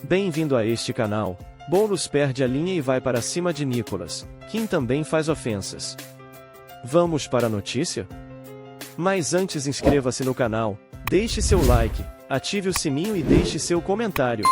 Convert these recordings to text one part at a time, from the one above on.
Bem-vindo a este canal. Boulos perde a linha e vai para cima de Nicolas, Kim também faz ofensas. Vamos para a notícia? Mas antes inscreva-se no canal, deixe seu like, ative o sininho e deixe seu comentário.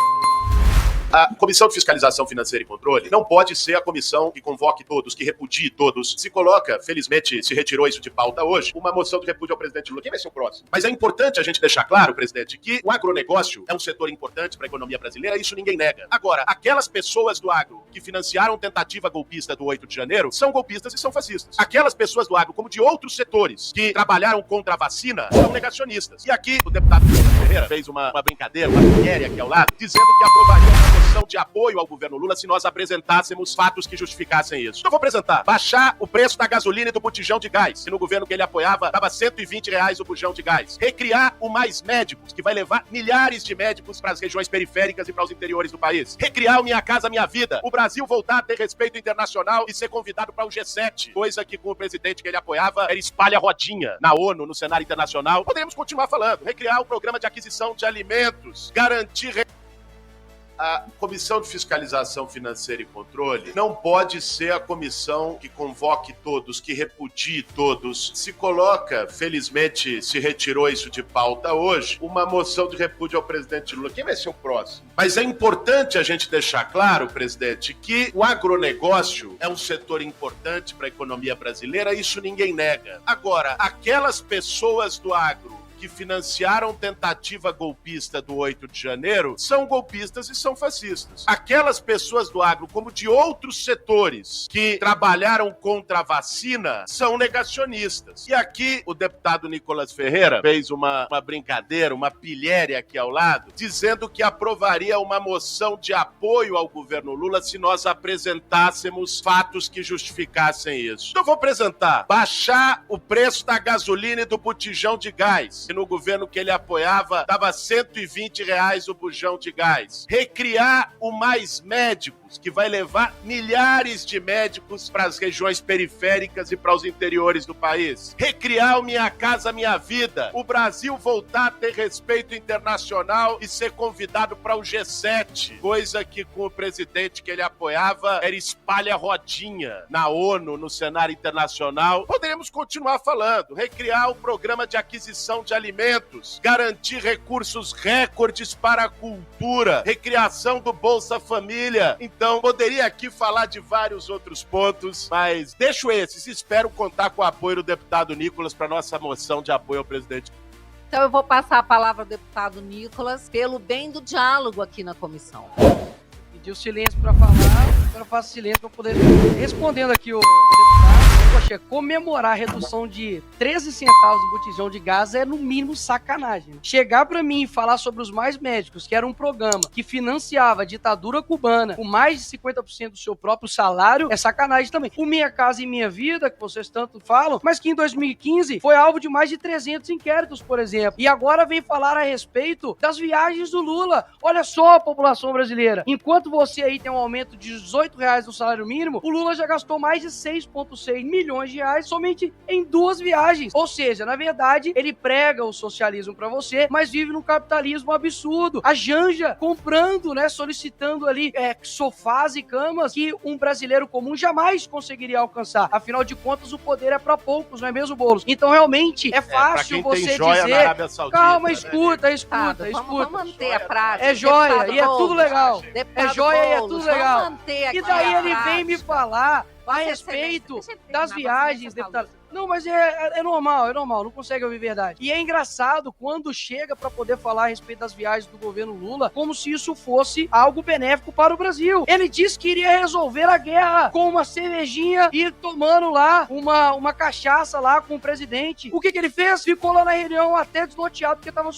A Comissão de Fiscalização Financeira e Controle não pode ser a comissão que convoque todos, que repudie todos. Se coloca, felizmente se retirou isso de pauta hoje, uma moção de repúdio ao presidente Lula. Quem vai ser o próximo? Mas é importante a gente deixar claro, presidente, que o agronegócio é um setor importante para a economia brasileira, isso ninguém nega. Agora, aquelas pessoas do agro que financiaram tentativa golpista do 8 de janeiro são golpistas e são fascistas. Aquelas pessoas do agro, como de outros setores, que trabalharam contra a vacina, são negacionistas. E aqui o deputado Ferreira fez uma brincadeira, uma miséria aqui ao lado, dizendo que aprovaria uma moção de apoio ao governo Lula se nós apresentássemos fatos que justificassem isso. Então vou apresentar. Baixar o preço da gasolina e do botijão de gás, que no governo que ele apoiava dava R$120 o botijão de gás. Recriar o Mais Médicos, que vai levar milhares de médicos para as regiões periféricas e para os interiores do país. Recriar o Minha Casa Minha Vida. O Brasil voltar a ter respeito internacional e ser convidado para o G7, coisa que com o presidente que ele apoiava era espalha rodinha na ONU, no cenário internacional. Poderíamos continuar falando. Recriar o programa de aquisição de alimentos, garantir... A Comissão de Fiscalização Financeira e Controle não pode ser a comissão que convoque todos, que repudie todos. Se coloca, felizmente se retirou isso de pauta hoje, uma moção de repúdio ao presidente Lula. Quem vai ser o próximo? Mas é importante a gente deixar claro, presidente, que o agronegócio é um setor importante para a economia brasileira, isso ninguém nega. Agora, aquelas pessoas do agro que financiaram tentativa golpista do 8 de janeiro são golpistas e são fascistas. Aquelas pessoas do agro, como de outros setores, que trabalharam contra a vacina, são negacionistas. E aqui o deputado Nicolas Ferreira fez uma brincadeira, uma pilhéria aqui ao lado, dizendo que aprovaria uma moção de apoio ao governo Lula se nós apresentássemos fatos que justificassem isso. Então eu vou apresentar. Baixar o preço da gasolina e do botijão de gás, no governo que ele apoiava, dava R$120 o bujão de gás. Recriar o Mais Médicos, que vai levar milhares de médicos para as regiões periféricas e para os interiores do país. Recriar o Minha Casa Minha Vida. O Brasil voltar a ter respeito internacional e ser convidado para o G7, coisa que com o presidente que ele apoiava era espalha rodinha na ONU, no cenário internacional. Poderíamos continuar falando. Recriar o programa de aquisição de alimentos, garantir recursos recordes para a cultura, recriação do Bolsa Família. Então, poderia aqui falar de vários outros pontos, mas deixo esses. Espero contar com o apoio do deputado Nicolas para nossa moção de apoio ao presidente. Então, eu vou passar a palavra ao deputado Nicolas pelo bem do diálogo aqui na comissão. Pediu silêncio para falar, agora eu faço silêncio para poder... Respondendo aqui o deputado, poxa, comemorar a redução de 13 centavos do botijão de gás é no mínimo sacanagem. Chegar para mim e falar sobre os Mais Médicos, que era um programa que financiava a ditadura cubana com mais de 50% do seu próprio salário, é sacanagem também. O Minha Casa e Minha Vida, que vocês tanto falam, mas que em 2015 foi alvo de mais de 300 inquéritos, por exemplo. E agora vem falar a respeito das viagens do Lula. Olha só a população brasileira. Enquanto você aí tem um aumento de R$18 no salário mínimo, o Lula já gastou mais de 6,6 milhões de reais somente em 2 viagens. Ou seja, na verdade, ele prega o socialismo pra você, mas vive num capitalismo absurdo. A Janja comprando, né, solicitando ali sofás e camas que um brasileiro comum jamais conseguiria alcançar. Afinal de contas, o poder é pra poucos, não é mesmo, Boulos? Então, realmente, é fácil você dizer... Calma, escuta. Vamos manter a prática. É joia e é tudo legal. É joia e é tudo legal. E daí ele vem me falar a respeito das viagens, deputado. Não, mas é normal, não consegue ouvir verdade. E é engraçado quando chega para poder falar a respeito das viagens do governo Lula, como se isso fosse algo benéfico para o Brasil. Ele disse que iria resolver a guerra com uma cervejinha e tomando lá uma cachaça lá com o presidente. O que ele fez? Ficou lá na reunião até desnorteado porque tava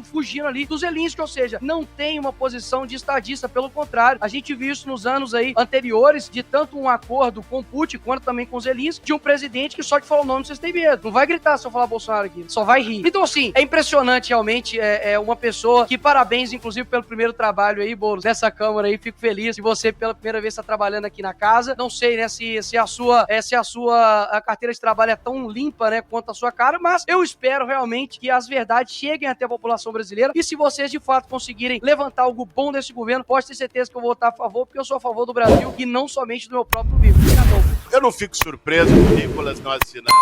fugindo ali do Zelensky, ou seja, não tem uma posição de estadista, pelo contrário. A gente viu isso nos anos aí anteriores, de tanto um acordo com Putin quanto também com Zelensky, de um presidente que só hora que falar o nome, vocês têm medo. Não vai gritar se eu falar Bolsonaro aqui, só vai rir. Então, assim, é impressionante realmente, é uma pessoa que parabéns, inclusive, pelo primeiro trabalho aí, Boulos, nessa Câmara aí, fico feliz que você pela primeira vez está trabalhando aqui na casa. Não sei, né, se a sua carteira de trabalho é tão limpa, né, quanto a sua cara, mas eu espero realmente que as verdades cheguem até a população brasileira e se vocês de fato conseguirem levantar algo bom desse governo, pode ter certeza que eu vou votar a favor, porque eu sou a favor do Brasil e não somente do meu próprio vivo. Eu não fico surpreso que o Nicolas não assinamos,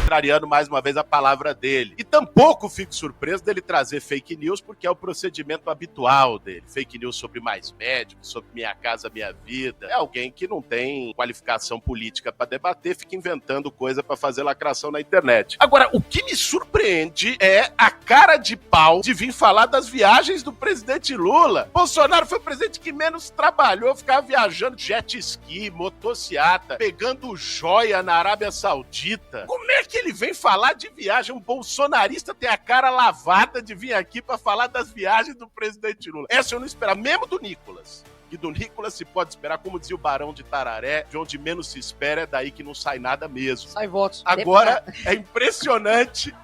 contrariando mais uma vez a palavra dele. E tampouco fico surpreso dele trazer fake news, porque é o procedimento habitual dele. Fake news sobre Mais Médicos, sobre Minha Casa Minha Vida. É alguém que não tem qualificação política para debater, fica inventando coisa para fazer lacração na internet. Agora, o que me surpreende é a cara de pau de vir falar das viagens do presidente Lula. Bolsonaro foi o presidente que menos trabalhou, ficava viajando jet ski, motociata, pegando joia na Arábia Saudita. Como é que ele vem falar de viagem? Um bolsonarista tem a cara lavada de vir aqui pra falar das viagens do presidente Lula. Essa eu não esperava, mesmo do Nicolas. E do Nicolas se pode esperar, como dizia o Barão de Tararé, de onde menos se espera é daí que não sai nada mesmo. Sai votos. Agora, é impressionante.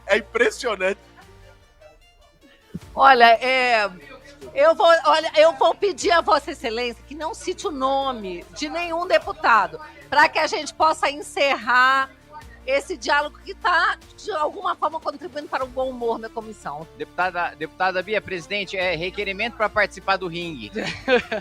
Olha, eu vou pedir a Vossa Excelência que não cite o nome de nenhum deputado, para que a gente possa encerrar esse diálogo que está, de alguma forma, contribuindo para o bom humor na comissão. Deputada Bia, presidente, é requerimento para participar do ringue.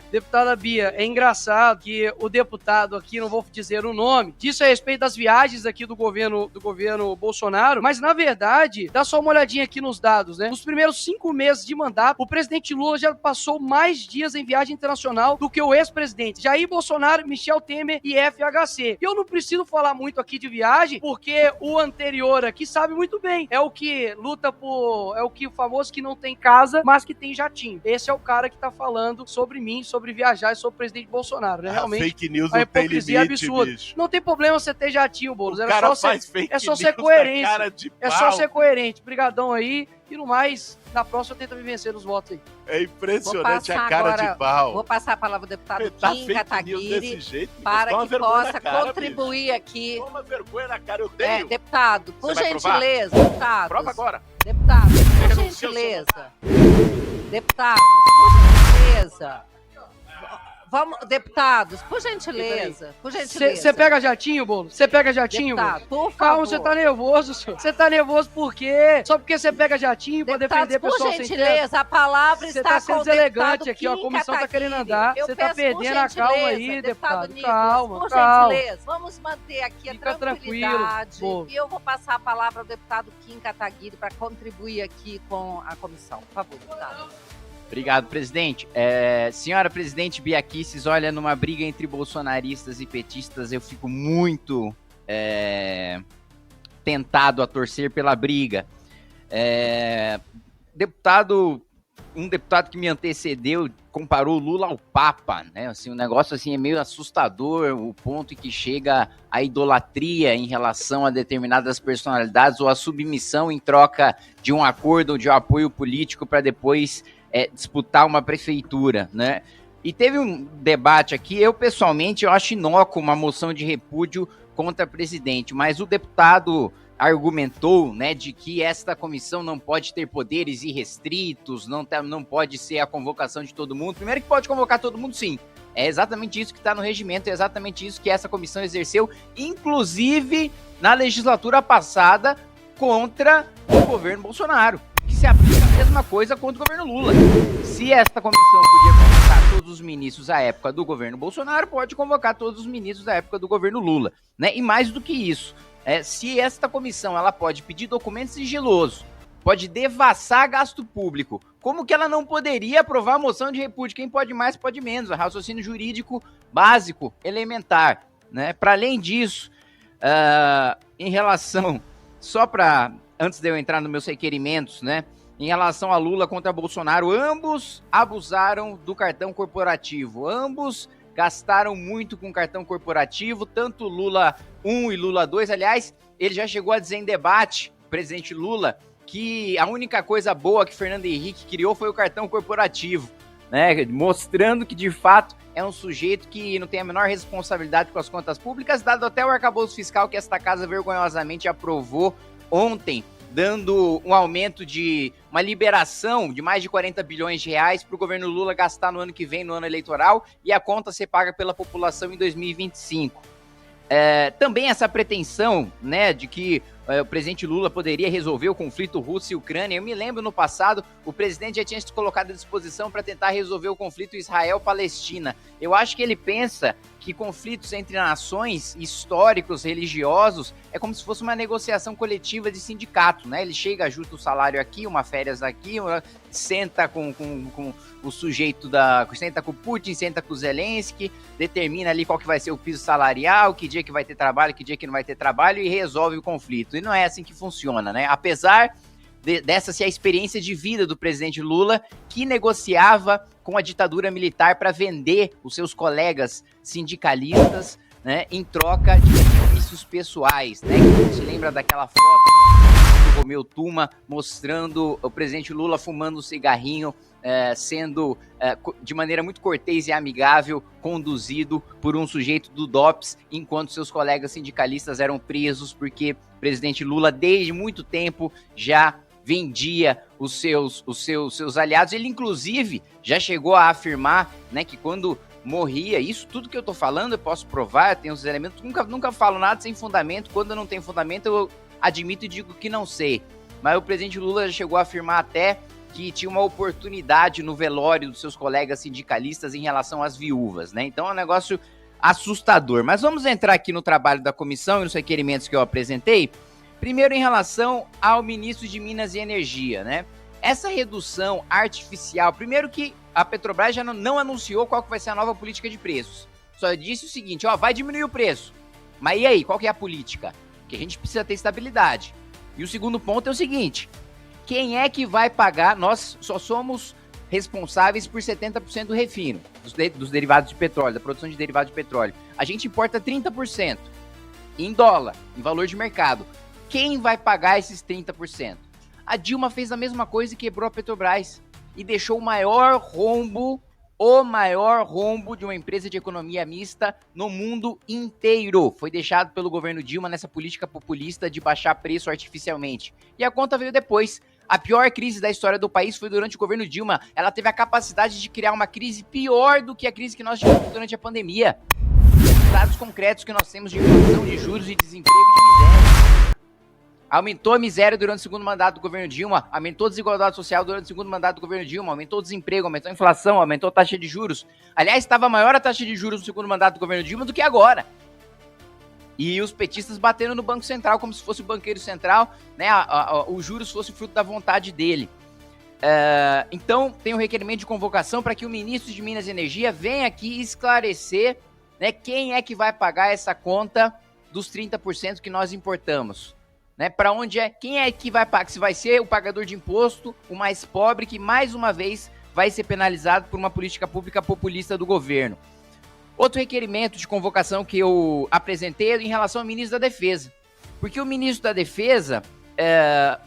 Deputada Bia, é engraçado que o deputado aqui, não vou dizer o nome, disse a respeito das viagens aqui do governo Bolsonaro, mas na verdade, dá só uma olhadinha aqui nos dados, né? Nos primeiros 5 meses de mandato, o presidente Lula já passou mais dias em viagem internacional do que o ex-presidente Jair Bolsonaro, Michel Temer e FHC. Eu não preciso falar muito aqui de viagem, porque o anterior aqui sabe muito bem. É o que luta por... É o que o famoso que não tem casa, mas que tem jatinho. Esse é o cara que tá falando sobre mim, sobre viajar e sobre o presidente Bolsonaro, né? Realmente, fake news não tem limite, absurda. bicho. Não tem problema você ter jatinho, Boulos. O cara faz fake é só news ser coerente. cara de É pau. só ser coerente. Brigadão aí. E no mais, na próxima tenta me vencer nos votos aí. É impressionante a cara agora, de pau. Vou passar a palavra ao deputado Tá Kim fake Kataguiri news desse jeito, para toma que vergonha possa na cara, contribuir aqui. Toma vergonha na cara, eu tenho. Deputado, por Você vai provar? gentileza, deputados. Prova agora. Deputado, por Renuncia o gentileza. Deputados, por gentileza. Vamos, deputados, por gentileza. Por gentileza. Você pega jatinho, Boulos? Você pega jatinho, Deputado, Boulos? por Calma, favor. você tá nervoso, senhor. Você tá nervoso por quê? Só porque você pega jatinho pra Deputados, defender por pessoas sem tempo? gentileza, a palavra Você está tá sendo com o deselegante deputado aqui, ó. A Kim comissão tá Kataguiri. querendo andar. Eu Você tá peço, por perdendo a calma aí, gentileza, deputado. Nicolas, Calma, por calma. gentileza, vamos manter aqui Fica a tranquilidade. tranquilo, E eu vou passar a palavra ao deputado Kim Kataguiri para contribuir aqui com a comissão. Por favor, deputado. Obrigado, presidente. Senhora presidente Bia Kicis, olha, numa briga entre bolsonaristas e petistas, eu fico muito tentado a torcer pela briga. Um deputado que me antecedeu comparou o Lula ao Papa, né? Assim, o negócio assim, é meio assustador, o ponto em que chega a idolatria em relação a determinadas personalidades ou a submissão em troca de um acordo ou de um apoio político para depois disputar uma prefeitura, né? E teve um debate aqui, eu pessoalmente eu acho inócuo uma moção de repúdio contra o presidente, mas o deputado argumentou, né, de que esta comissão não pode ter poderes irrestritos, não pode ser a convocação de todo mundo. Primeiro que pode convocar todo mundo, sim. É exatamente isso que está no regimento, é exatamente isso que essa comissão exerceu, inclusive na legislatura passada contra o governo Bolsonaro, que se aplica a mesma coisa contra o governo Lula. Se esta comissão podia convocar todos os ministros à época do governo Bolsonaro, pode convocar todos os ministros à época do governo Lula, né? E mais do que isso, se esta comissão ela pode pedir documento sigiloso, pode devassar gasto público, como que ela não poderia aprovar a moção de repúdio? Quem pode mais, pode menos. É raciocínio jurídico básico, elementar, né? Para além disso, em relação, antes de eu entrar nos meus requerimentos, né? Em relação a Lula contra Bolsonaro, ambos abusaram do cartão corporativo, ambos gastaram muito com cartão corporativo, tanto Lula 1 e Lula 2, aliás, ele já chegou a dizer em debate, o presidente Lula, que a única coisa boa que Fernando Henrique criou foi o cartão corporativo. né, mostrando que de fato é um sujeito que não tem a menor responsabilidade com as contas públicas, dado até o arcabouço fiscal que esta casa vergonhosamente aprovou ontem, dando um aumento de uma liberação de mais de 40 bilhões de reais para o governo Lula gastar no ano que vem, no ano eleitoral, e a conta ser paga pela população em 2025. Também essa pretensão, né, de que o presidente Lula poderia resolver o conflito Rússia e Ucrânia. Eu me lembro no passado, o presidente já tinha se colocado à disposição para tentar resolver o conflito Israel-Palestina. Eu acho que ele pensa que conflitos entre nações, históricos, religiosos, é como se fosse uma negociação coletiva de sindicato, né? Ele chega, ajusta o salário aqui, uma férias aqui, senta com o sujeito senta com o Putin, senta com o Zelensky, determina ali qual que vai ser o piso salarial, que dia que vai ter trabalho, que dia que não vai ter trabalho, e resolve o conflito. E não é assim que funciona, né? Apesar dessa ser a experiência de vida do presidente Lula, que negociava com a ditadura militar para vender os seus colegas sindicalistas, né, em troca de benefícios pessoais, né? Quem se lembra daquela foto do Romeu Tuma mostrando o presidente Lula fumando um cigarrinho, sendo de maneira muito cortês e amigável conduzido por um sujeito do DOPS, enquanto seus colegas sindicalistas eram presos, porque o presidente Lula desde muito tempo já vendia os seus aliados. Ele inclusive já chegou a afirmar, né, que quando morria, isso tudo que eu tô falando eu posso provar, eu tenho os elementos, nunca falo nada sem fundamento. Quando eu não tenho fundamento eu admito e digo que não sei, mas o presidente Lula já chegou a afirmar até que tinha uma oportunidade no velório dos seus colegas sindicalistas em relação às viúvas, né? Então é um negócio assustador. Mas vamos entrar aqui no trabalho da comissão e nos requerimentos que eu apresentei. Primeiro, em relação ao ministro de Minas e Energia, né? Essa redução artificial, primeiro que a Petrobras já não anunciou qual que vai ser a nova política de preços. Só disse o seguinte, vai diminuir o preço. Mas e aí, qual que é a política? Porque a gente precisa ter estabilidade. E o segundo ponto é o seguinte, quem é que vai pagar? Nós só somos responsáveis por 70% do refino, dos derivados de petróleo, da produção de derivados de petróleo. A gente importa 30% em dólar, em valor de mercado. Quem vai pagar esses 30%? A Dilma fez a mesma coisa e quebrou a Petrobras e deixou o maior rombo de uma empresa de economia mista no mundo inteiro. Foi deixado pelo governo Dilma nessa política populista de baixar preço artificialmente. E a conta veio depois. A pior crise da história do país foi durante o governo Dilma. Ela teve a capacidade de criar uma crise pior do que a crise que nós tivemos durante a pandemia. Os dados concretos que nós temos de inflação, de juros e desemprego e de miséria. Aumentou a miséria durante o segundo mandato do governo Dilma, aumentou a desigualdade social durante o segundo mandato do governo Dilma, aumentou o desemprego, aumentou a inflação, aumentou a taxa de juros. Aliás, estava maior a taxa de juros no segundo mandato do governo Dilma do que agora. E os petistas batendo no Banco Central como se fosse o banqueiro central, né? Os juros fosse fruto da vontade dele. Então, tem um requerimento de convocação para que o ministro de Minas e Energia venha aqui esclarecer, né, quem é que vai pagar essa conta dos 30% que nós importamos. Né, para onde quem é que vai pagar? Se vai ser o pagador de imposto, o mais pobre, que mais uma vez vai ser penalizado por uma política pública populista do governo. Outro requerimento de convocação que eu apresentei é em relação ao ministro da Defesa. Porque o ministro da Defesa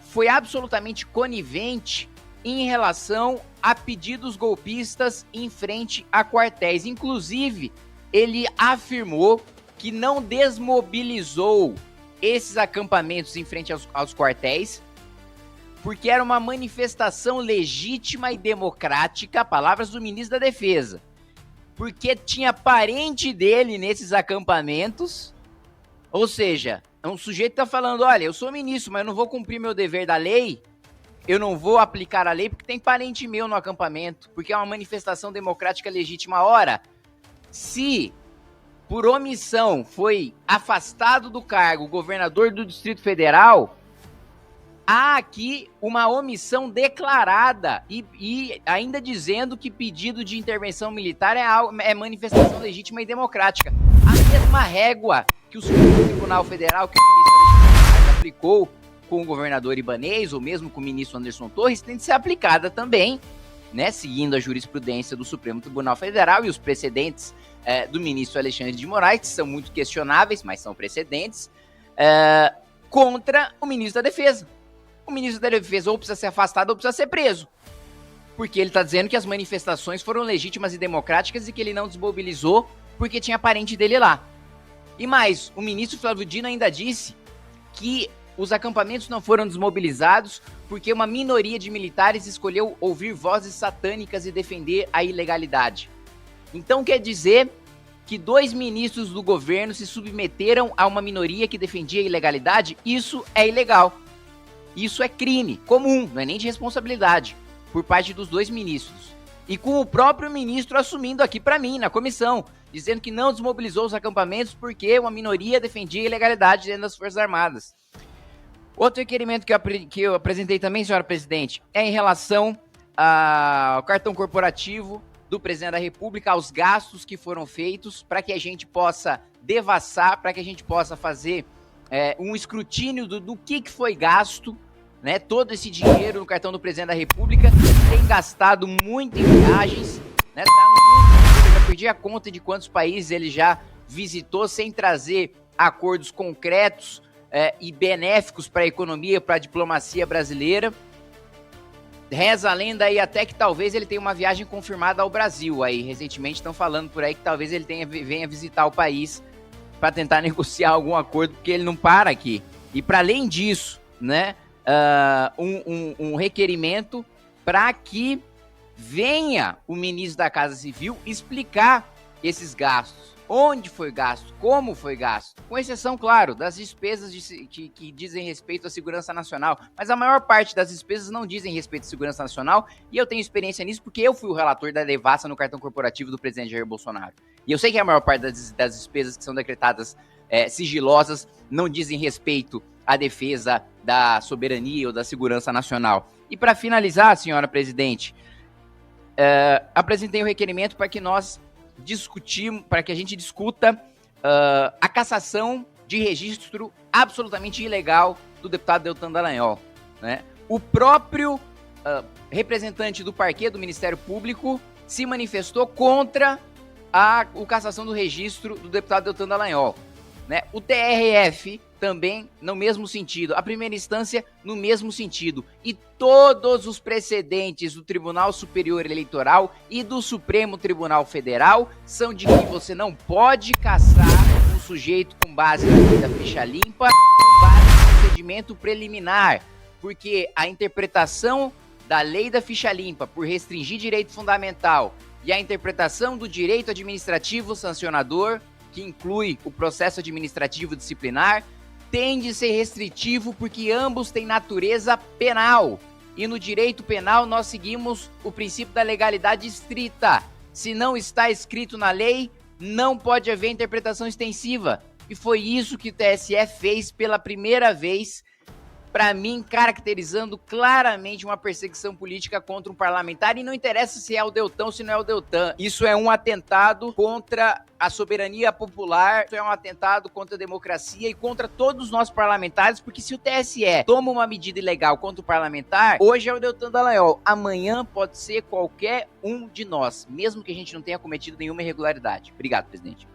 foi absolutamente conivente em relação a pedidos golpistas em frente a quartéis. Inclusive, ele afirmou que não desmobilizou esses acampamentos em frente aos quartéis, porque era uma manifestação legítima e democrática, palavras do ministro da Defesa, porque tinha parente dele nesses acampamentos, ou seja, um sujeito tá falando, olha, eu sou ministro, mas eu não vou cumprir meu dever da lei, eu não vou aplicar a lei porque tem parente meu no acampamento, porque é uma manifestação democrática legítima. Ora, se por omissão foi afastado do cargo o governador do Distrito Federal, há aqui uma omissão declarada e ainda dizendo que pedido de intervenção militar é manifestação legítima e democrática. A mesma régua que o Supremo Tribunal Federal, que o ministro Alexandre de Moraes aplicou com o governador Ibanez, ou mesmo com o ministro Anderson Torres, tem de ser aplicada também, né, seguindo a jurisprudência do Supremo Tribunal Federal e os precedentes do ministro Alexandre de Moraes, que são muito questionáveis, mas são precedentes, contra o ministro da Defesa. O ministro da Defesa ou precisa ser afastado ou precisa ser preso. porque ele está dizendo que as manifestações foram legítimas e democráticas e que ele não desmobilizou porque tinha parente dele lá. E mais, o ministro Flávio Dino ainda disse que os acampamentos não foram desmobilizados porque uma minoria de militares escolheu ouvir vozes satânicas e defender a ilegalidade. Então quer dizer que 2 ministros do governo se submeteram a uma minoria que defendia a ilegalidade? Isso é ilegal. Isso é crime comum, não é nem de responsabilidade, por parte dos 2 ministros. E com o próprio ministro assumindo aqui para mim, na comissão, dizendo que não desmobilizou os acampamentos porque uma minoria defendia a ilegalidade dentro das Forças Armadas. Outro requerimento que eu apresentei também, senhora presidente, é em relação ao cartão corporativo do presidente da República, aos gastos que foram feitos, para que a gente possa devassar, para que a gente possa fazer um escrutínio do que foi gasto, né? Todo esse dinheiro no cartão do presidente da República, tem gastado muito em viagens, né? Tá no mundo, eu já perdi a conta de quantos países ele já visitou sem trazer acordos concretos e benéficos para a economia, para a diplomacia brasileira. Reza a lenda aí até que talvez ele tenha uma viagem confirmada ao Brasil. Aí, recentemente estão falando por aí que talvez ele venha visitar o país para tentar negociar algum acordo, porque ele não para aqui. E para além disso, né, um requerimento para que venha o ministro da Casa Civil explicar esses gastos. Onde foi gasto, como foi gasto, com exceção, claro, das despesas que dizem respeito à segurança nacional, mas a maior parte das despesas não dizem respeito à segurança nacional, e eu tenho experiência nisso porque eu fui o relator da devassa no cartão corporativo do presidente Jair Bolsonaro. E eu sei que a maior parte das despesas que são decretadas sigilosas não dizem respeito à defesa da soberania ou da segurança nacional. E para finalizar, senhora presidente, apresentei um requerimento para que nós para que a gente discuta a cassação de registro absolutamente ilegal do deputado Deltan Dallagnol, né? O próprio representante do parquê do Ministério Público se manifestou contra a cassação do registro do deputado Deltan Dallagnol, né? O TRF também no mesmo sentido, a primeira instância no mesmo sentido, e todos os precedentes do Tribunal Superior Eleitoral e do Supremo Tribunal Federal são de que você não pode cassar um sujeito com base na lei da ficha limpa, com base no procedimento preliminar, porque a interpretação da lei da ficha limpa por restringir direito fundamental e a interpretação do direito administrativo sancionador, que inclui o processo administrativo disciplinar, tende a ser restritivo porque ambos têm natureza penal. E no direito penal nós seguimos o princípio da legalidade estrita. Se não está escrito na lei, não pode haver interpretação extensiva. E foi isso que o TSE fez pela primeira vez, para mim, caracterizando claramente uma perseguição política contra um parlamentar, e não interessa se é o Deltan ou se não é o Deltan. Isso é um atentado contra a soberania popular, isso é um atentado contra a democracia e contra todos nós parlamentares, porque se o TSE toma uma medida ilegal contra o parlamentar, hoje é o Deltan Dallagnol, amanhã pode ser qualquer um de nós, mesmo que a gente não tenha cometido nenhuma irregularidade. Obrigado, presidente.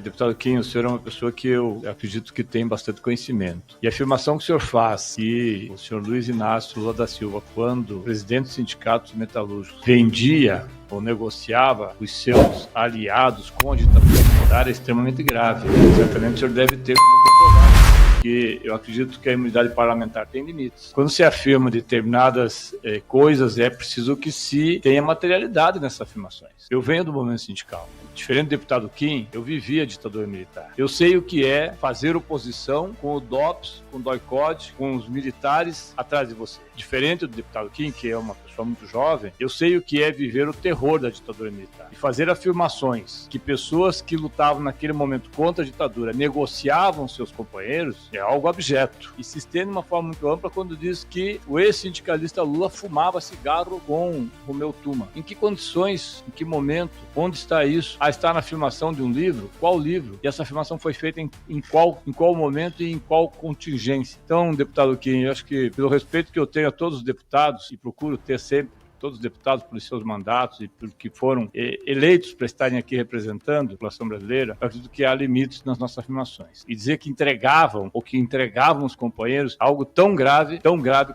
Deputado Kim, o senhor é uma pessoa que eu acredito que tem bastante conhecimento. E a afirmação que o senhor faz que o senhor Luiz Inácio Lula da Silva, quando presidente dos sindicatos metalúrgicos, vendia ou negociava os seus aliados com a ditadura militar, é extremamente grave. Certamente o senhor deve ter como comprovar, porque eu acredito que a imunidade parlamentar tem limites. Quando se afirma determinadas coisas, é preciso que se tenha materialidade nessas afirmações. Eu venho do movimento sindical. Diferente do deputado Kim, eu vivi a ditadura militar. Eu sei o que é fazer oposição com o DOPS, com o DOI-CODE, com os militares atrás de você. Diferente do deputado Kim, que é uma pessoa muito jovem, eu sei o que é viver o terror da ditadura militar. E fazer afirmações que pessoas que lutavam naquele momento contra a ditadura negociavam seus companheiros é algo abjeto. E se estende de uma forma muito ampla quando diz que o ex-sindicalista Lula fumava cigarro com Romeu Tuma. Em que condições, em que momento, onde está isso? Está na afirmação de um livro? Qual livro? E essa afirmação foi feita em qual momento e em qual contingência? Então, deputado Kim, eu acho que pelo respeito que eu tenho a todos os deputados, e procuro ter sempre todos os deputados pelos seus mandatos e por que foram eleitos para estarem aqui representando a população brasileira, eu acredito que há limites nas nossas afirmações. E dizer que entregavam ou que entregavam os companheiros algo tão grave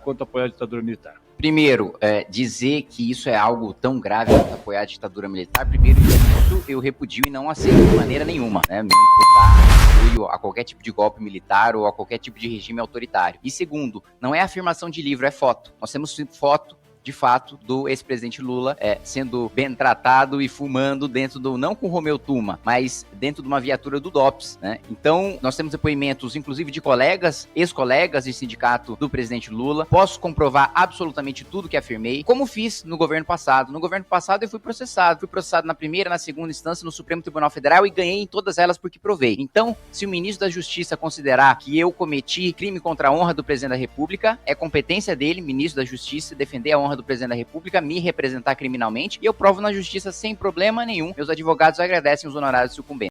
quanto apoiar a ditadura militar. Primeiro, dizer que isso é algo tão grave quanto apoiar a ditadura militar, primeiro, isso eu repudio e não aceito de maneira nenhuma, né? Me imputar apoio a qualquer tipo de golpe militar ou a qualquer tipo de regime autoritário. E segundo, não é afirmação de livro, é foto. Nós temos foto, de fato, do ex-presidente Lula sendo bem tratado e fumando dentro do, não com o Romeu Tuma, mas dentro de uma viatura do DOPS, né? Então, nós temos depoimentos, inclusive, de colegas, ex-colegas de sindicato do presidente Lula. Posso comprovar absolutamente tudo que afirmei, como fiz no governo passado. No governo passado eu fui processado na primeira, na segunda instância, no Supremo Tribunal Federal e ganhei em todas elas porque provei. Então, se o ministro da Justiça considerar que eu cometi crime contra a honra do presidente da República, é competência dele, ministro da Justiça, defender a honra do presidente da República, me representar criminalmente, e eu provo na justiça sem problema nenhum. Meus advogados agradecem os honorários sucumbentes.